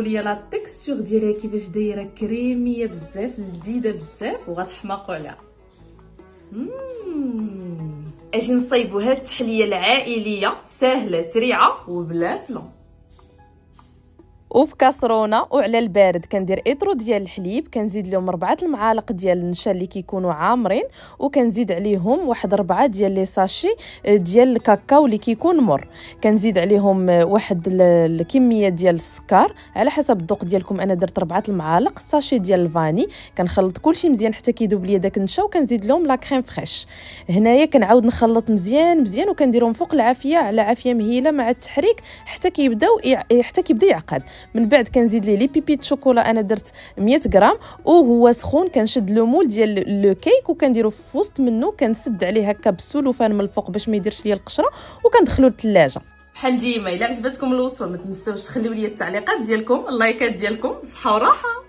ليا لا تيكستور ديالها كيفاش دايره كريميه بزاف لذيذه بزاف وغتحماقوا عليها. اجي نصايبوا هاد التحليه العائليه سهله سريعه وبلا فلان. وفي كاسرونه وعلى البارد كندير اطرو ديال الحليب، كنزيد لهم 4 المعالق ديال النشا اللي كيكونوا عامرين، وكنزيد عليهم واحد 4 ديال لي ساشي ديال الكاكاو اللي كيكون مر، كنزيد عليهم واحد الكميه ديال السكر على حسب الذوق ديالكم. انا درت 4 المعالق ساشي ديال الفاني، كنخلط كلشي مزيان حتى كيذوب ليا داك النشا، وكنزيد لهم لا كريم فريش. هنايا كنعاود نخلط مزيان مزيان وكنديرهم فوق العافيه على عافيه مهيله مع التحريك حتى كيبدا يعقد. من بعد كنزيد ليه لي بيبيت شوكولا، انا درت 100 غرام وهو سخون، كنشد لو مول ديال لو كيك وكنديرو في وسط منه، كنسد عليه هكا بالسلوفان من الفوق باش ما يديرش ليا القشره، وكندخلو للثلاجه. بحال ديما الا عجبتكم الوصفه ما تنساوش تخليو لي التعليقات ديالكم، اللايكات ديالكم، صحه وراحه.